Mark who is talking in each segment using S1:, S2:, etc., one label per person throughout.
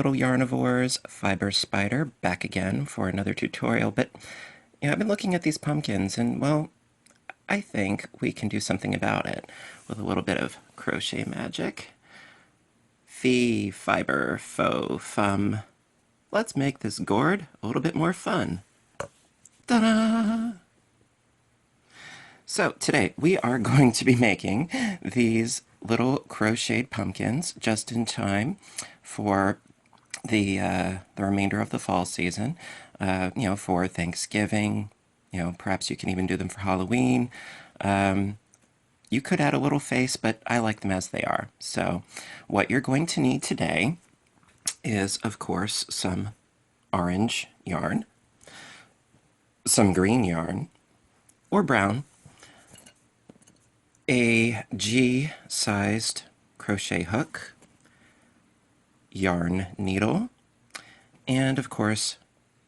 S1: little yarnivores, Fiber Spider, back again for another tutorial. But I've been looking at these pumpkins and, well, I think we can do something about it with a little bit of crochet magic. Fee, fiber, faux, fum. Let's make this gourd a little bit more fun. Ta-da! So today we are going to be making these little crocheted pumpkins just in time for the remainder of the fall season. For Thanksgiving. Perhaps you can even do them for Halloween. You could add a little face, but I like them as they are. So what you're going to need today is, of course, some orange yarn, some green yarn, or brown, a G-sized crochet hook, yarn needle, and of course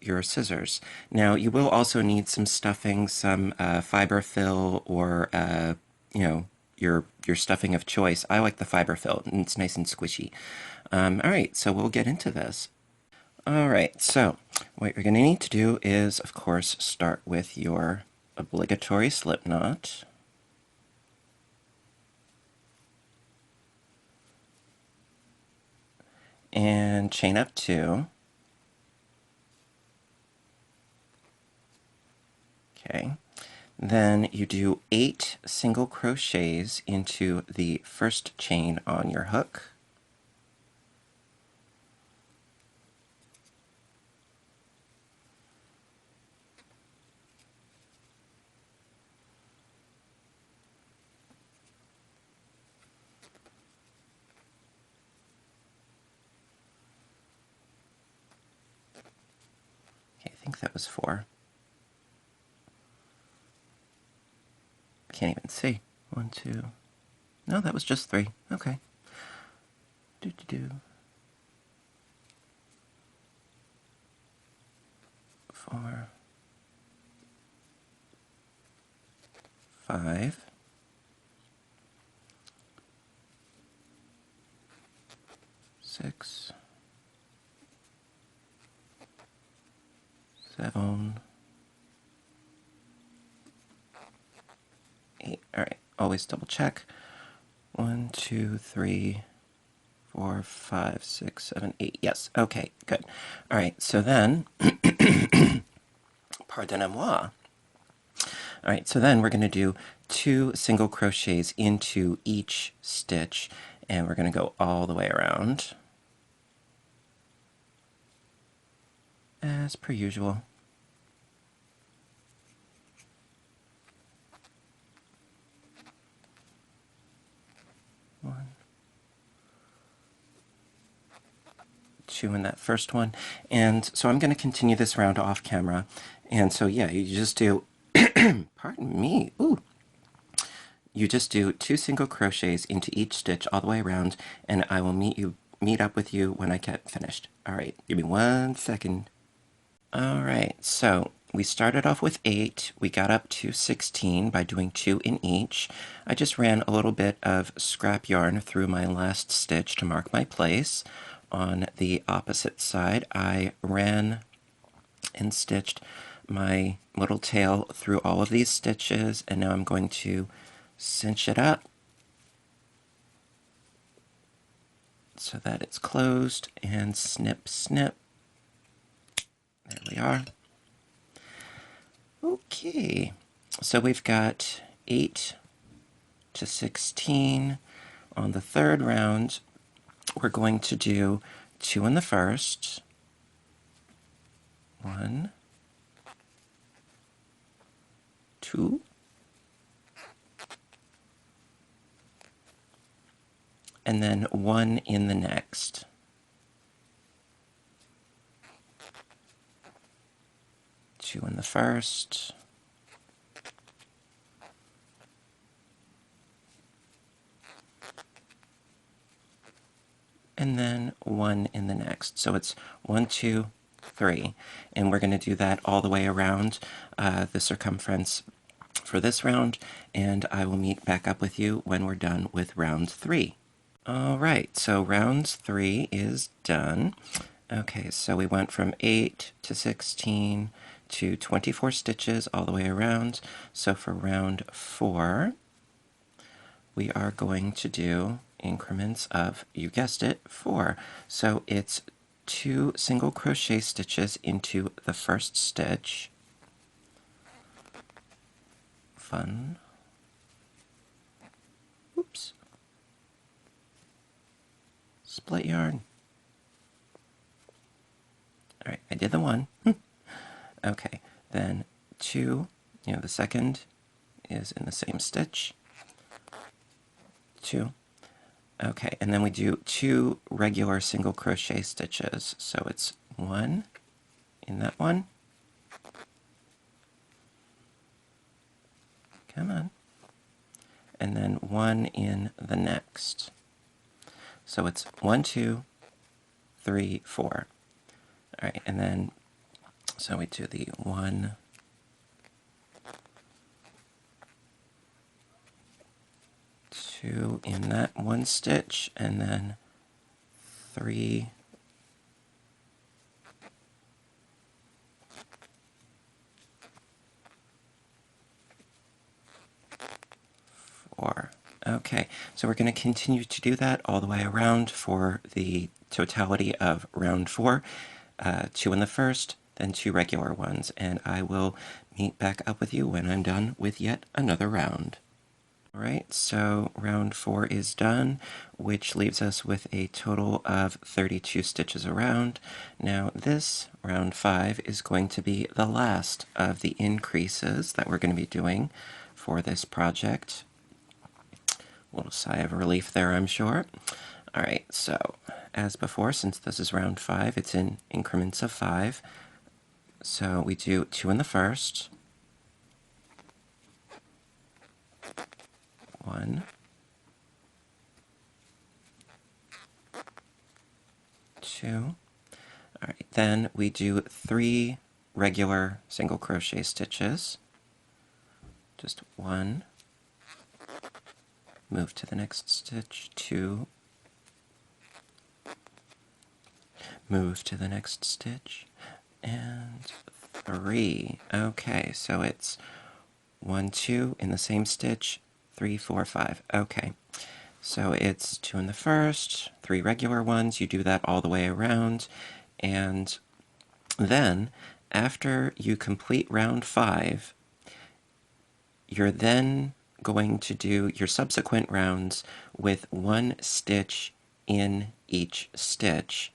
S1: your scissors. Now you will also need some stuffing, some fiber fill, or your stuffing of choice. I like the fiber fill, and it's nice and squishy. Alright, so we'll get into this. Alright, so what you're going to need to do is, of course, start with your obligatory slip knot. And chain up 2. Okay. Then you do 8 single crochets into the first chain on your hook. Okay, I think that was 4. Can't even see. 1, 2. No, that was just 3. Okay. Do. 4. 5. 6. 7. 8. Alright, always double check. 1, 2, 3, 4, 5, 6, 7, 8. Yes, okay, good. Alright, so then, pardonnez-moi. Alright, so then we're going to do 2 single crochets into each stitch, and we're going to go all the way around, as per usual. One, 2 in that first one. And so I'm going to continue this round off camera. And so yeah, you just do, pardon me, ooh. You just do 2 single crochets into each stitch all the way around, and I will meet up with you when I get finished. Alright, give me 1 second. Alright, so we started off with 8. We got up to 16 by doing 2 in each. I just ran a little bit of scrap yarn through my last stitch to mark my place. On the opposite side, I ran and stitched my little tail through all of these stitches, and now I'm going to cinch it up so that it's closed, and snip, snip. There we are. Okay, so we've got 8 to 16. On the third round, we're going to do 2 in the first. 1, 2, and then 1 in the next. 2 in the first, and then 1 in the next. So it's 1, 2, 3, and we're going to do that all the way around the circumference for this round, and I will meet back up with you when we're done with round 3. All right, so round 3 is done. Okay, so we went from 8 to 16 to 24 stitches all the way around. So for round 4, we are going to do increments of, you guessed it, 4. So it's 2 single crochet stitches into the first stitch. Fun. Oops. Split yarn. All right, I did the one. Okay, then 2, the second is in the same stitch. 2. Okay, and then we do 2 regular single crochet stitches. So it's 1 in that one. Come on. And then 1 in the next. So it's 1, 2, 3, 4. All right, and then, so we do the 1, 2 in that one stitch, and then 3, 4. Okay, so we're going to continue to do that all the way around for the totality of round 4. 2 in the first, then 2 regular ones, and I will meet back up with you when I'm done with yet another round. All right, so round 4 is done, which leaves us with a total of 32 stitches around. Now this, round 5, is going to be the last of the increases that we're going to be doing for this project. A little sigh of relief there, I'm sure. All right, so as before, since this is round 5, it's in increments of 5. So we do 2 in the first, 1, 2. All right, then we do 3 regular single crochet stitches. Just 1, move to the next stitch, 2, move to the next stitch, and 3. Okay, so it's 1, 2 in the same stitch, 3, 4, 5. Okay, so it's 2 in the first, 3 regular ones. You do that all the way around, and then after you complete round 5, you're then going to do your subsequent rounds with 1 stitch in each stitch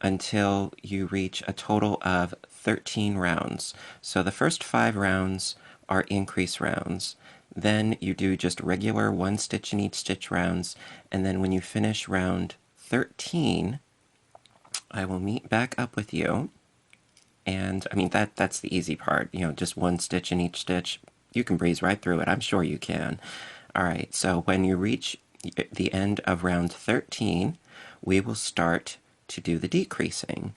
S1: until you reach a total of 13 rounds. So the first 5 rounds are increase rounds. Then you do just regular 1 stitch in each stitch rounds, and then when you finish round 13, I will meet back up with you. And I mean, that's the easy part, just 1 stitch in each stitch. You can breeze right through it. I'm sure you can. All right, so when you reach the end of round 13, we will start to do the decreasing,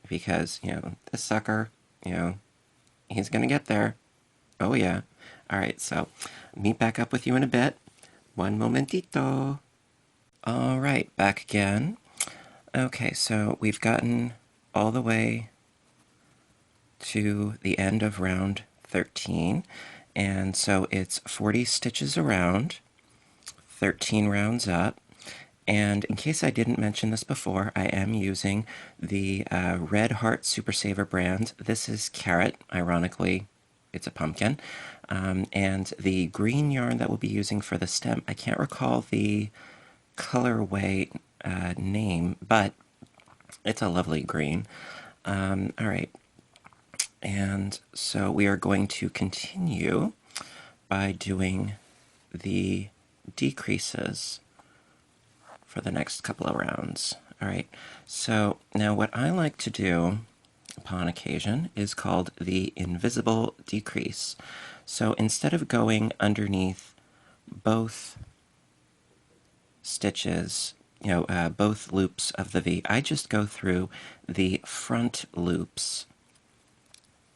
S1: because, this sucker, he's going to get there. Oh, yeah. All right, so meet back up with you in a bit. One momentito. All right, back again. Okay, so we've gotten all the way to the end of round 13, and so it's 40 stitches around, 13 rounds up. And in case I didn't mention this before, I am using the Red Heart Super Saver brand. This is Carrot, ironically, it's a pumpkin. And the green yarn that we'll be using for the stem, I can't recall the colorway name, but it's a lovely green. All right, and so we are going to continue by doing the decreases for the next couple of rounds. All right, so now what I like to do upon occasion is called the invisible decrease. So instead of going underneath both stitches, both loops of the V, I just go through the front loops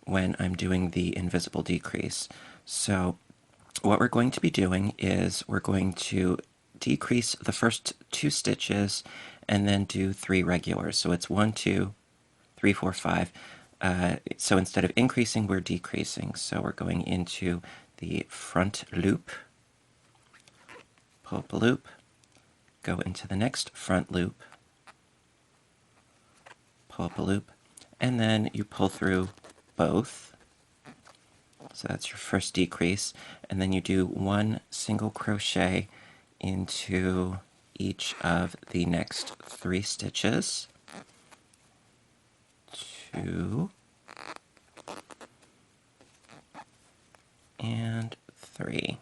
S1: when I'm doing the invisible decrease. So what we're going to be doing is we're going to decrease the first 2 stitches and then do 3 regulars. So it's 1, 2, 3, 4, 5. So instead of increasing, we're decreasing. So we're going into the front loop, pull up a loop, go into the next front loop, pull up a loop, and then you pull through both. So that's your first decrease, and then you do 1 single crochet into each of the next 3 stitches. 2 and 3.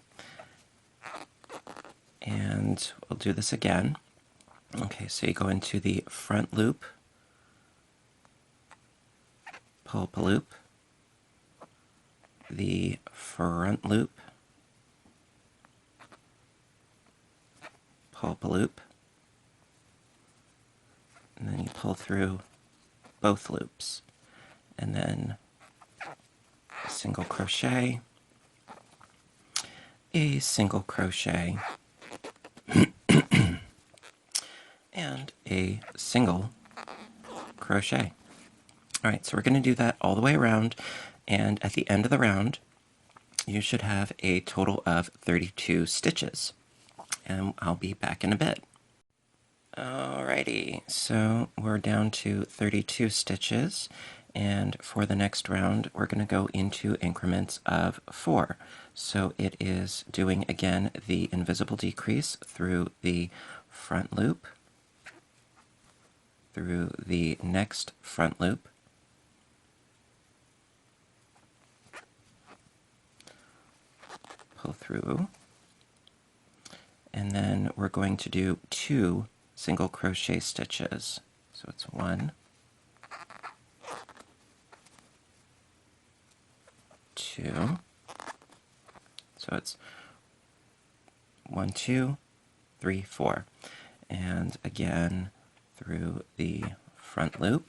S1: And we'll do this again. Okay, so you go into the front loop, pull up a loop, the front loop, pull up a loop, and then you pull through both loops, and then a single crochet, a single crochet, and a single crochet. All right, so we're going to do that all the way around, and at the end of the round, you should have a total of 32 stitches, and I'll be back in a bit. Alrighty, so we're down to 32 stitches, and for the next round, we're going to go into increments of 4. So it is doing, again, the invisible decrease through the front loop, through the next front loop, pull through, and then we're going to do 2 single crochet stitches. So it's 1, 2, so it's 1, 2, 3, 4, and again through the front loop,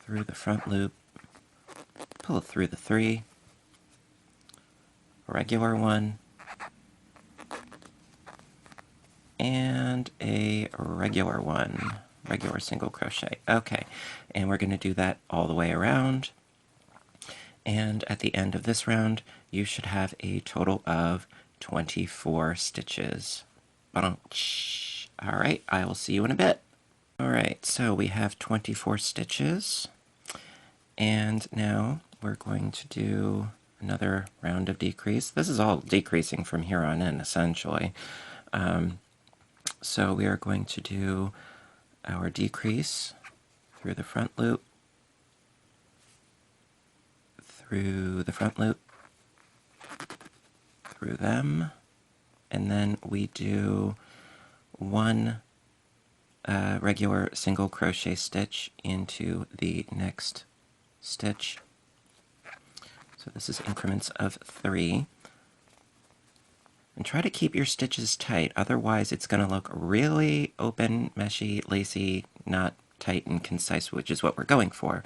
S1: through the front loop, pull through the 3, regular 1, and a regular 1, regular single crochet. Okay, and we're going to do that all the way around, and at the end of this round you should have a total of 24 stitches. Alright, I will see you in a bit. Alright, so we have 24 stitches, and now we're going to do another round of decrease. This is all decreasing from here on in, essentially. So we are going to do our decrease through the front loop, through the front loop, through them, and then we do 1 regular single crochet stitch into the next stitch. So this is increments of 3. And try to keep your stitches tight, otherwise it's going to look really open, meshy, lacy, not tight and concise, which is what we're going for.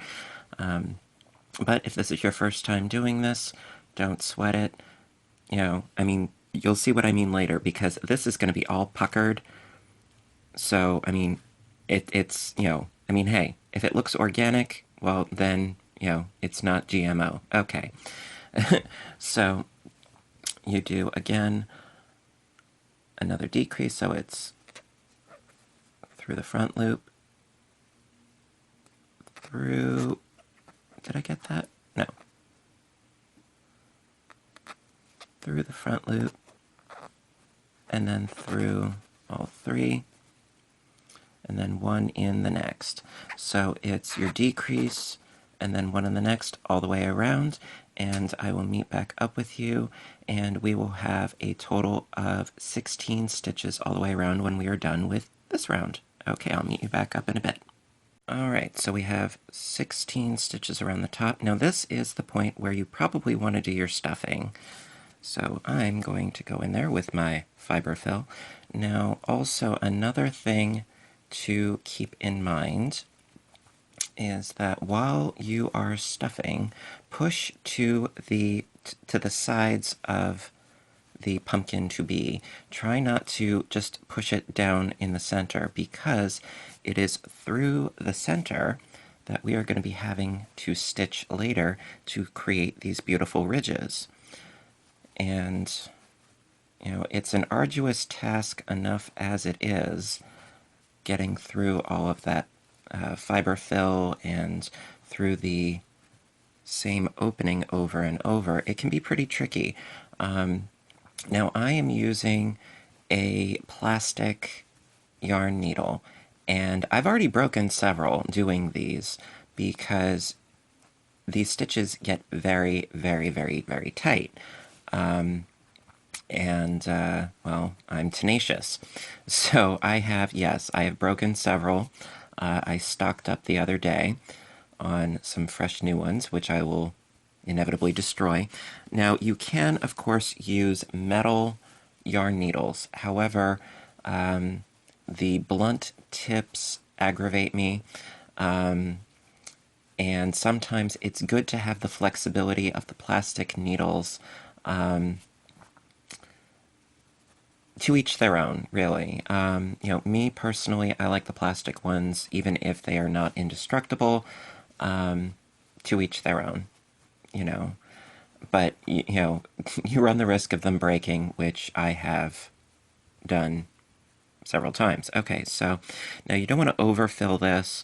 S1: But if this is your first time doing this, don't sweat it. You know, I mean, you'll see what I mean later, because this is going to be all puckered. So, I mean, it's, you know, I mean, hey, if it looks organic, well, then, you know, it's not GMO. Okay. So you do, again, another decrease, so it's through the front loop, through, did I get that? No. Through the front loop, and then through all 3, and then 1 in the next. So it's your decrease, and then 1 in the next, all the way around, and I will meet back up with you, and we will have a total of 16 stitches all the way around when we are done with this round. Okay, I'll meet you back up in a bit. Alright, so we have 16 stitches around the top. Now this is the point where you probably want to do your stuffing. So I'm going to go in there with my fiber fill. Now also another thing to keep in mind is that while you are stuffing, push to the sides of the pumpkin to be. Try not to just push it down in the center, because it is through the center that we are going to be having to stitch later to create these beautiful ridges. And, you know, it's an arduous task enough as it is, getting through all of that fiber fill and through the same opening over and over. It can be pretty tricky. Now I am using a plastic yarn needle, and I've already broken several doing these because these stitches get very, very, very, very tight. Well, I'm tenacious. So I have, yes, I have broken several. I stocked up the other day on some fresh new ones, which I will inevitably destroy. Now, you can, of course, use metal yarn needles. However, the blunt tips aggravate me, and sometimes it's good to have the flexibility of the plastic needles. To each their own, really. You know, me personally, I like the plastic ones, even if they are not indestructible. To each their own, you know. But, you know, you run the risk of them breaking, which I have done several times. Okay, so now you don't want to overfill this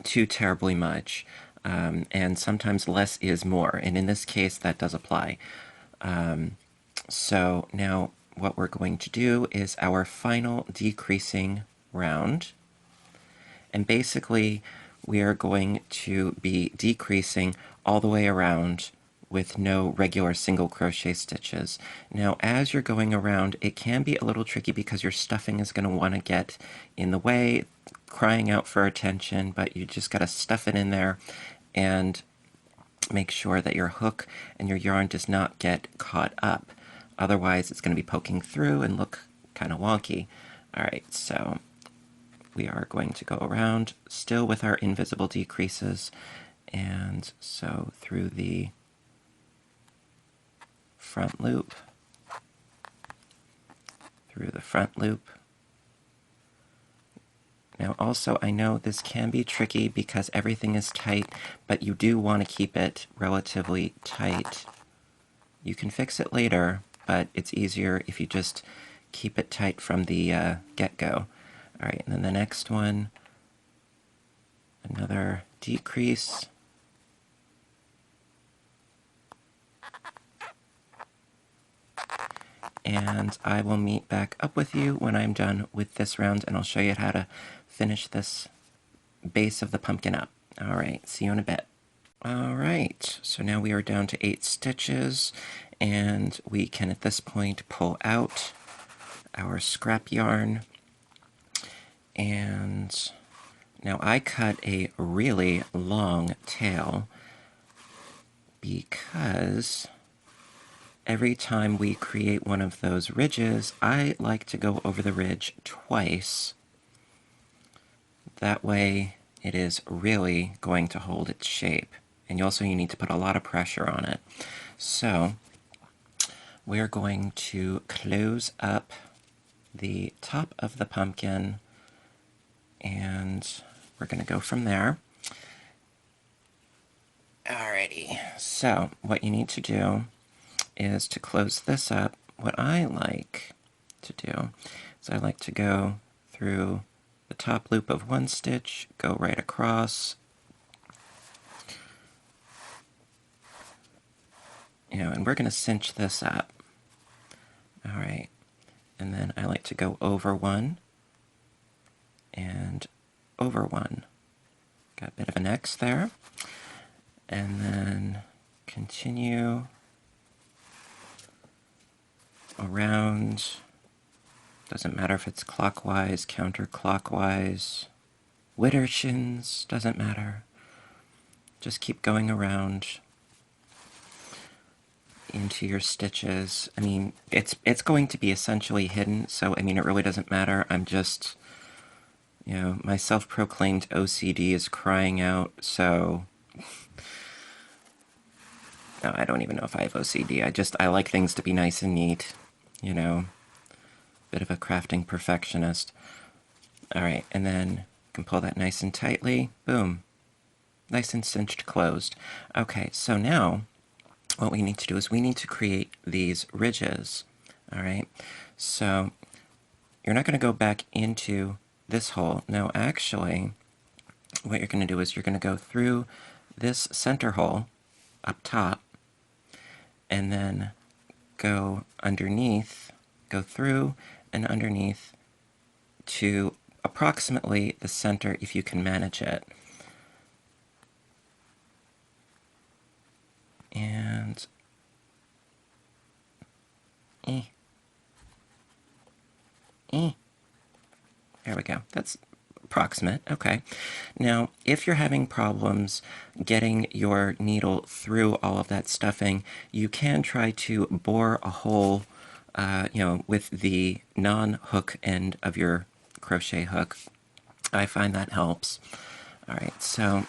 S1: too terribly much, and sometimes less is more, and in this case, that does apply. So now what we're going to do is our final decreasing round. And basically, we are going to be decreasing all the way around with no regular single crochet stitches. Now, as you're going around, it can be a little tricky because your stuffing is going to want to get in the way, crying out for attention, but you just got to stuff it in there and make sure that your hook and your yarn does not get caught up. Otherwise, it's going to be poking through and look kind of wonky. All right, so we are going to go around still with our invisible decreases, and so through the front loop, through the front loop. Now also, I know this can be tricky because everything is tight, but you do want to keep it relatively tight. You can fix it later, but it's easier if you just keep it tight from the get-go. All right, and then the next one, another decrease. And I will meet back up with you when I'm done with this round, and I'll show you how to finish this base of the pumpkin up. All right, see you in a bit. All right, so now we are down to 8 stitches, and we can at this point pull out our scrap yarn. And now I cut a really long tail because every time we create one of those ridges, I like to go over the ridge twice. That way it is really going to hold its shape. And you need to put a lot of pressure on it. So we're going to close up the top of the pumpkin, and we're going to go from there. Alrighty, so what you need to do is to close this up. What I like to do is I like to go through the top loop of one stitch, go right across, and we're going to cinch this up. All right, and then I like to go over one and over one. Got a bit of an X there. And then continue around. Doesn't matter if it's clockwise, counterclockwise, Widdershins, doesn't matter. Just keep going around into your stitches. I mean, it's going to be essentially hidden, so I mean, it really doesn't matter. I'm just, my self-proclaimed OCD is crying out, so No, I don't even know if I have OCD. I like things to be nice and neat, you know, bit of a crafting perfectionist. All right, and then you can pull that nice and tightly. Boom. Nice and cinched closed. Okay, so now what we need to do is we need to create these ridges. All right, so you're not going to go back into this hole. No, actually, what you're going to do is you're going to go through this center hole up top, and then go underneath, go through and underneath to approximately the center if you can manage it. And there we go. That's approximate. Okay. Now, if you're having problems getting your needle through all of that stuffing, you can try to bore a hole, with the non-hook end of your crochet hook. I find that helps. All right, so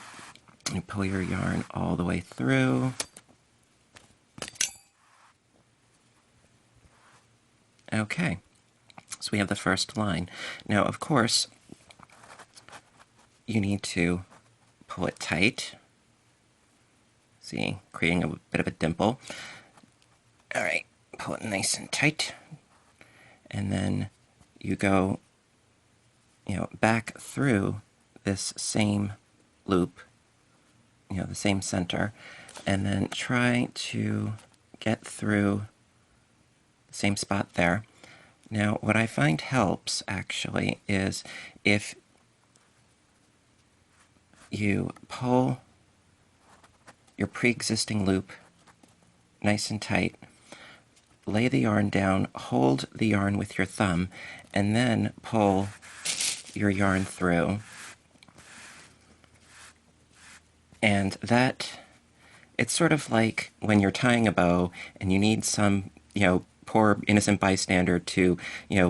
S1: you pull your yarn all the way through. Okay, so we have the first line. Now, of course, you need to pull it tight. See, creating a bit of a dimple. All right, pull it nice and tight. And then you go, back through this same loop, the same center, and then try to get through the same spot there. Now, what I find helps, actually, is if you pull your pre-existing loop nice and tight, lay the yarn down, hold the yarn with your thumb, and then pull your yarn through. And that, it's sort of like when you're tying a bow and you need some, poor innocent bystander to,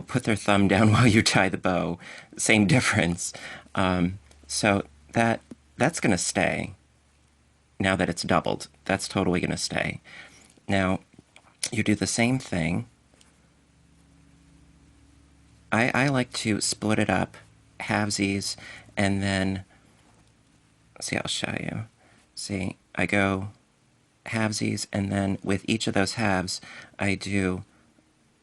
S1: put their thumb down while you tie the bow. Same difference. So that's going to stay. Now that it's doubled, that's totally going to stay. Now, you do the same thing. I like to split it up, halvesies, and then, see, I'll show you. See, I go halvesies, and then with each of those halves, I do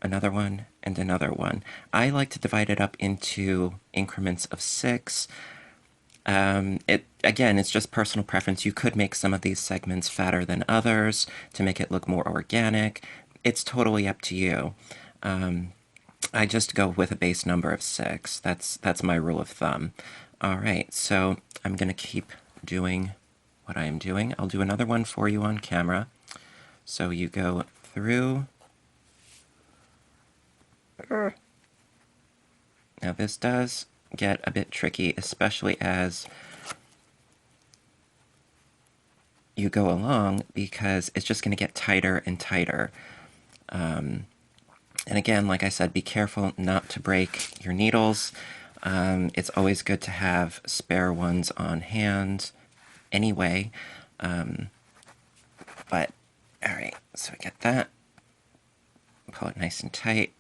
S1: another one and another one. I like to divide it up into increments of 6. It's just personal preference. You could make some of these segments fatter than others to make it look more organic. It's totally up to you. I just go with a base number of 6. That's my rule of thumb. All right, so I'm going to keep doing what I am doing. I'll do another one for you on camera. So you go through. Now this does get a bit tricky, especially as you go along, because it's just going to get tighter and tighter. And again, like I said, be careful not to break your needles. It's always good to have spare ones on hand anyway. But, all right, so we get that. Pull it nice and tight.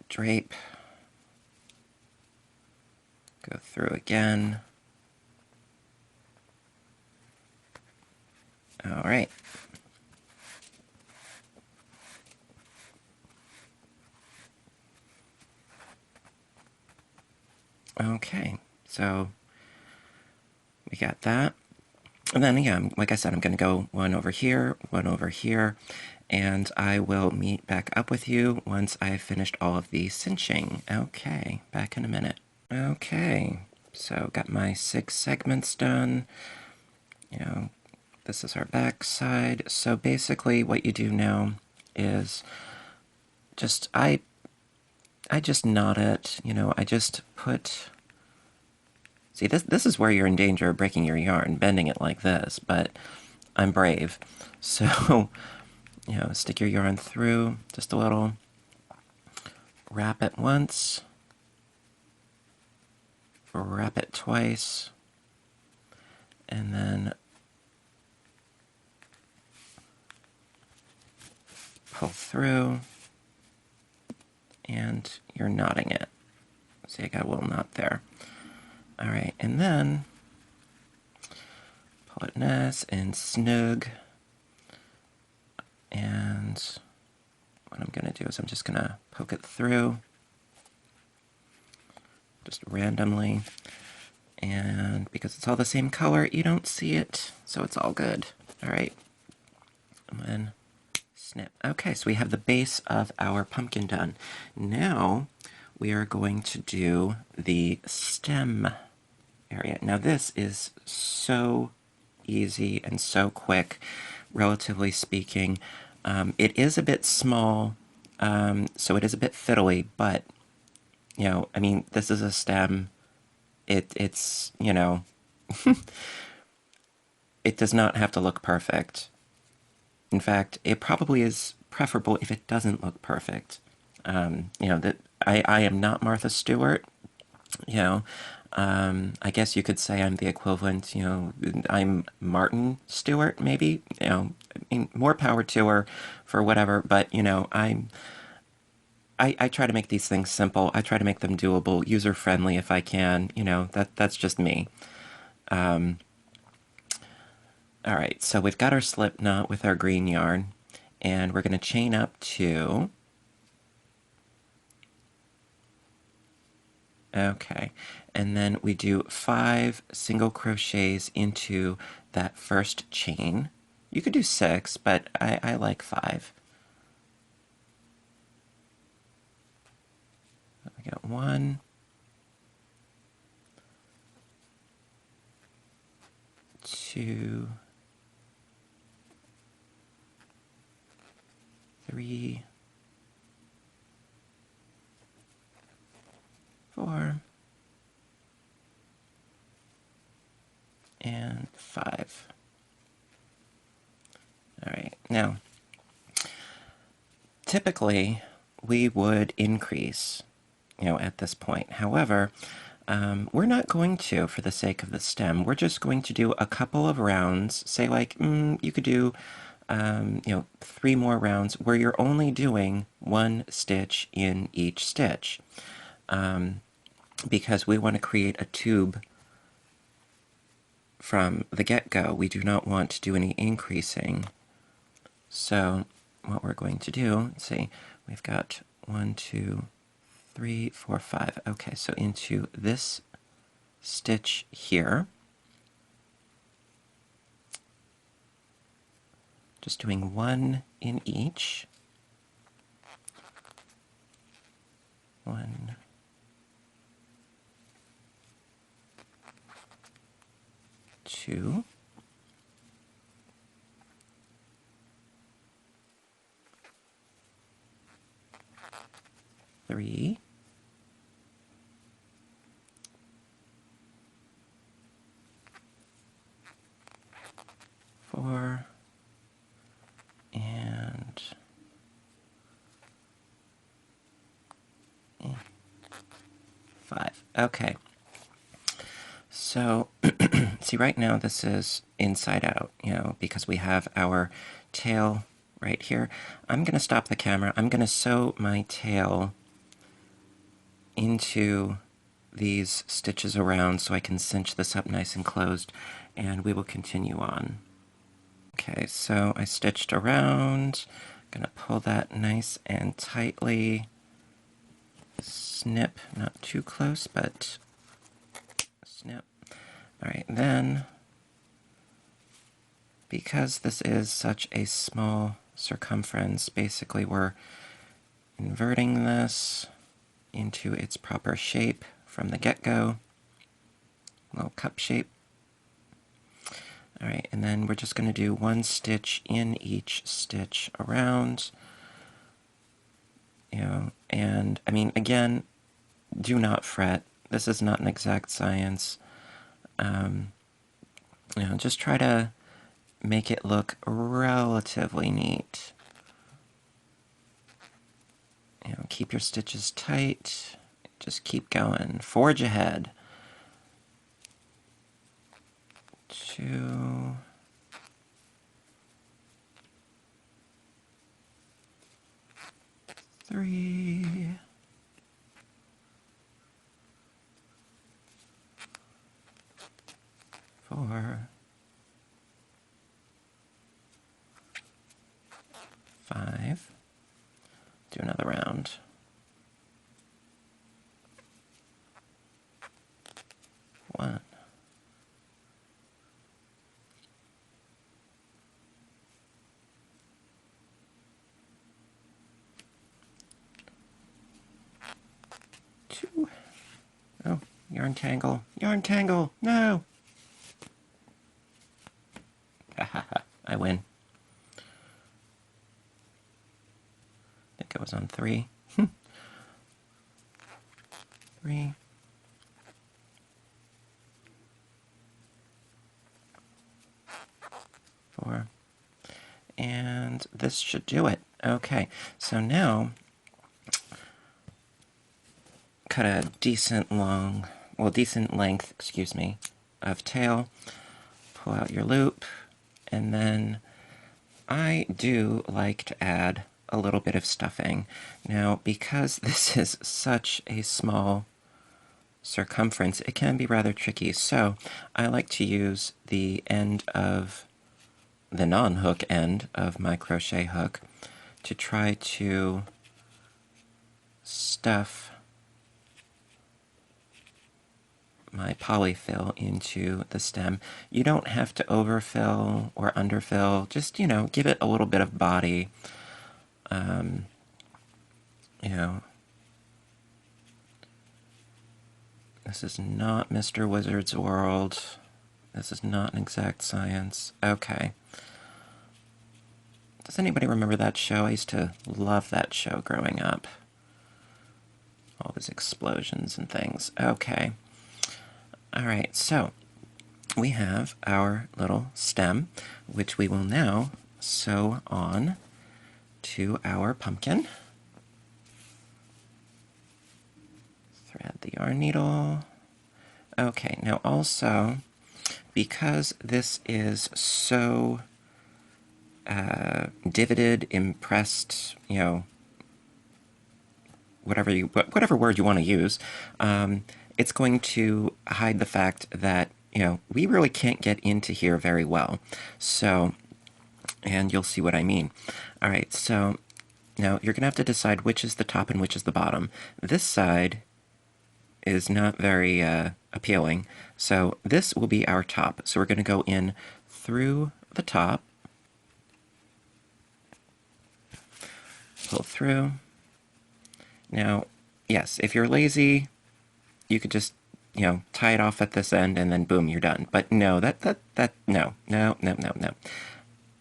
S1: Drape. Go through again. All right. Okay, so we got that. And then, yeah, like I said, I'm going to go one over here, and I will meet back up with you once I've finished all of the cinching. Okay, back in a minute. Okay, so got my 6 segments done. This is our back side. So basically what you do now is just, I just knot it, I just put, see, this is where you're in danger of breaking your yarn, bending it like this, but I'm brave. So, stick your yarn through just a little, wrap it once, wrap it twice, and then pull through, and you're knotting it. See, I got a little knot there. All right, and then pull it nice and snug. And what I'm going to do is I'm just going to poke it through, just randomly. And because it's all the same color, you don't see it, so it's all good. All right, and then snip. Okay, so we have the base of our pumpkin done. Now we are going to do the stem area. Now this is so easy and so quick, relatively speaking. It is a bit small, so it is a bit fiddly, but, you know, I mean, this is a stem. It's, you know, it does not have to look perfect. In fact, it probably is preferable if it doesn't look perfect. You know, that I am not Martha Stewart, you know. I guess you could say I'm the equivalent, you know, I'm Martin Stewart, maybe, you know, I mean, more power to her for whatever, but, you know, I try to make these things simple. I try to make them doable, user-friendly if I can, you know, that's just me. All right, so we've got our slip knot with our green yarn, and we're going to chain up to, okay, and then we do 5 single crochets into that first chain. You could do 6, but I like 5. We got 1, 2, 3, 4, and 5. All right, now, typically we would increase, you know, at this point. However, we're not going to for the sake of the stem. We're just going to do a couple of rounds, say like, you could do, you know, 3 more rounds where you're only doing 1 stitch in each stitch. Because we want to create a tube from the get-go. We do not want to do any increasing. So what we're going to do, let's see, we've got 1, 2, 3, 4, 5. Okay, so into this stitch here, just doing 1 in each. 1, 2, 3, 4, and 5. Okay. So, see, right now this is inside out, you know, because we have our tail right here. I'm going to stop the camera. I'm going to sew my tail into these stitches around so I can cinch this up nice and closed, and we will continue on. Okay, so I stitched around. I'm going to pull that nice and tightly. Snip, not too close, but snip. All right, then, because this is such a small circumference, basically we're inverting this into its proper shape from the get-go, little cup shape. All right, and then we're just going to do 1 stitch in each stitch around, you know, and I mean, again, do not fret. This is not an exact science. You know, just try to make it look relatively neat. You know, keep your stitches tight. Just keep going. Forge ahead. 2, 3, 4, 5. Do another round. 1. 2. Oh, yarn tangle. Yarn tangle. No. I win. I think I was on 3. 3. 4. And this should do it. Okay, so now cut a decent length, excuse me, of tail. Pull out your loop, and then I do like to add a little bit of stuffing. Now, because this is such a small circumference, it can be rather tricky, so I like to use the non-hook end of my crochet hook to try to stuff my polyfill into the stem. You don't have to overfill or underfill, just, give it a little bit of body. This is not Mr. Wizard's World. This is not an exact science. Okay. Does anybody remember that show? I used to love that show growing up. All these explosions and things. Okay. All right, so we have our little stem, which we will now sew on to our pumpkin. Thread the yarn needle. Okay, now also, because this is so divoted, impressed, whatever word you want to use, it's going to hide the fact that, we really can't get into here very well. So, and you'll see what I mean. All right, so now you're going to have to decide which is the top and which is the bottom. This side is not very appealing, so this will be our top. So we're going to go in through the top, pull through. Now, yes, if you're lazy, you could just, tie it off at this end and then boom, you're done. But no, no.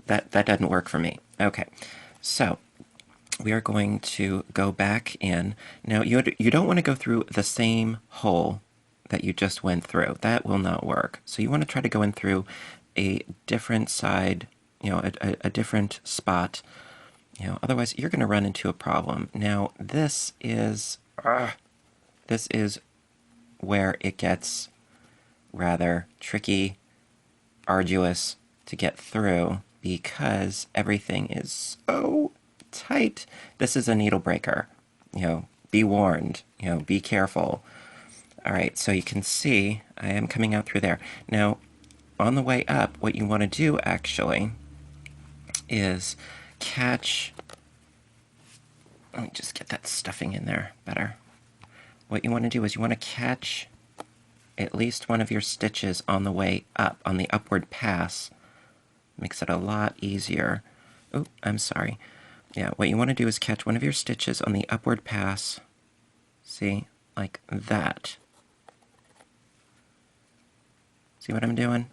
S1: That doesn't work for me. Okay, so we are going to go back in. Now, you don't want to go through the same hole that you just went through. That will not work. So you want to try to go in through a different side, a different spot. Otherwise you're going to run into a problem. Now, this is where it gets rather tricky, arduous to get through, because everything is so tight. This is a needle breaker. Be warned. Be careful. All right, so you can see I am coming out through there. Now, on the way up, what you want to do actually is catch. Let me just get that stuffing in there better. What you want to do is you want to catch at least one of your stitches on the way up, on the upward pass. Makes it a lot easier. Oh, I'm sorry. Yeah, what you want to do is catch one of your stitches on the upward pass. See? Like that. See what I'm doing?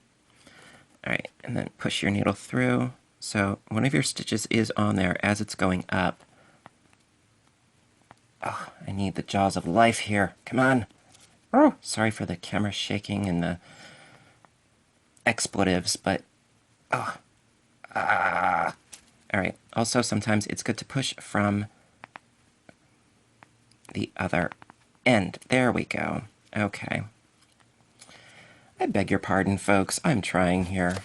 S1: All right, and then push your needle through. So one of your stitches is on there as it's going up. Oh, I need the jaws of life here. Come on. Oh, sorry for the camera shaking and the expletives, but oh. All right. Also, sometimes it's good to push from the other end. There we go. Okay. I beg your pardon, folks. I'm trying here.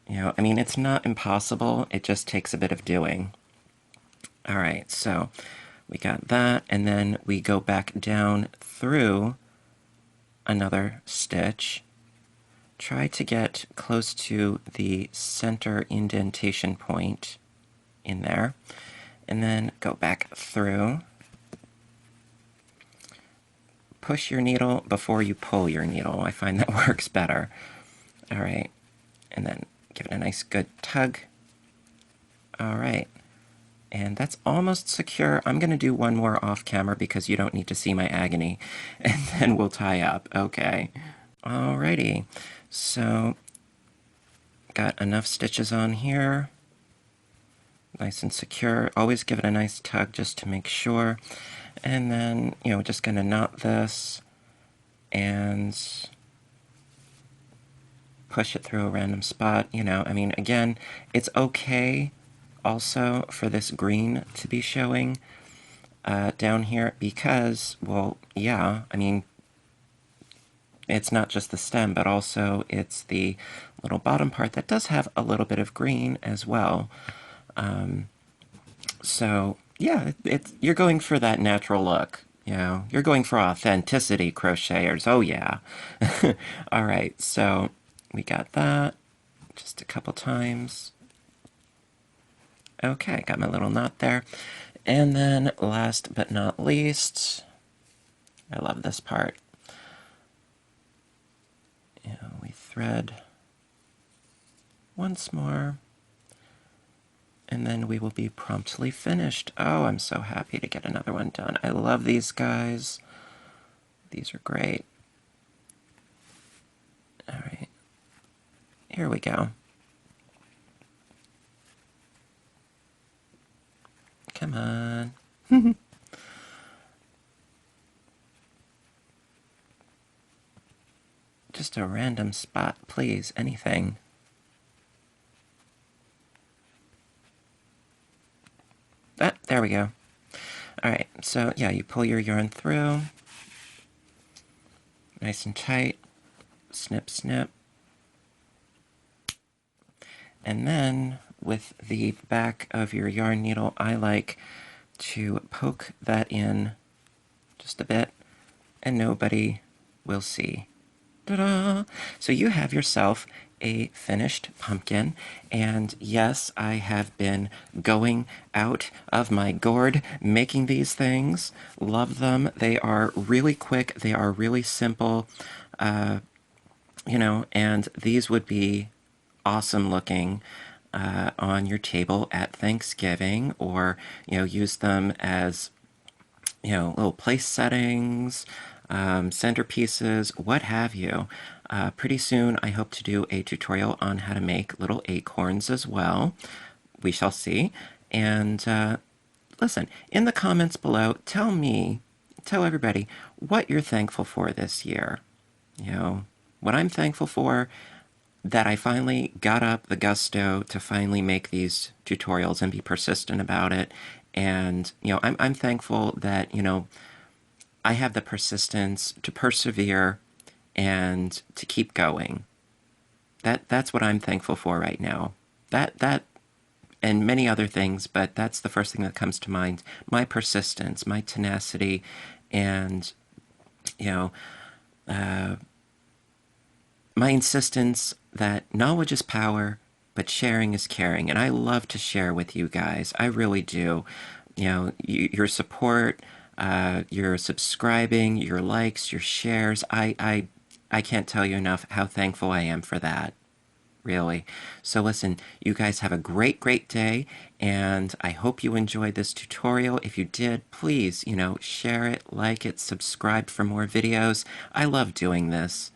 S1: It's not impossible. It just takes a bit of doing. All right, so We got that, and then we go back down through another stitch. Try to get close to the center indentation point in there, and then go back through. Push your needle before you pull your needle. I find that works better. All right, and then give it a nice good tug. All right, and that's almost secure. I'm going to do one more off camera because you don't need to see my agony, and then we'll tie up. Okay. Alrighty, so got enough stitches on here. Nice and secure. Always give it a nice tug just to make sure. And then, just going to knot this and push it through a random spot. I mean, again, it's okay also for this green to be showing down here because, well, yeah, I mean, it's not just the stem, but also it's the little bottom part that does have a little bit of green as well. So yeah, you're going for that natural look. You're going for authenticity, crocheters. Oh yeah. All right, so we got that just a couple times. Okay, got my little knot there. And then last but not least, I love this part. We thread once more, and then we will be promptly finished. Oh, I'm so happy to get another one done. I love these guys. These are great. All right, here we go. Come on. Just a random spot, please. Anything. Ah, there we go. Alright, so yeah, you pull your yarn through. Nice and tight. Snip, snip. And then, with the back of your yarn needle, I like to poke that in just a bit, and nobody will see. Ta-da! So you have yourself a finished pumpkin, and yes, I have been going out of my gourd making these things. Love them. They are really quick. They are really simple, and these would be awesome looking on your table at Thanksgiving, or use them as little place settings, centerpieces, what have you. Pretty soon I hope to do a tutorial on how to make little acorns as well. We shall see. And listen, in the comments below, tell everybody what you're thankful for this year. What I'm thankful for, that I finally got up the gusto to finally make these tutorials and be persistent about it. And, I'm thankful that, I have the persistence to persevere and to keep going. That's what I'm thankful for right now. That and many other things, but that's the first thing that comes to mind. My persistence, my tenacity, and, my insistence that knowledge is power, but sharing is caring. And I love to share with you guys. I really do. Your support, your subscribing, your likes, your shares. I can't tell you enough how thankful I am for that. Really. So listen, you guys have a great, great day, and I hope you enjoyed this tutorial. If you did, please, share it, like it, subscribe for more videos. I love doing this.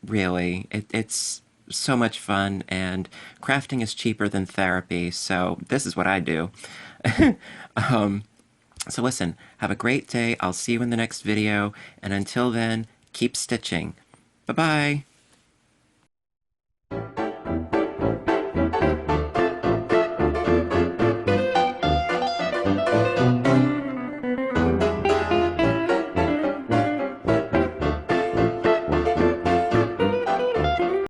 S1: Really. It's so much fun, and crafting is cheaper than therapy, so this is what I do. So listen, have a great day. I'll see you in the next video, and until then, keep stitching. Bye-bye.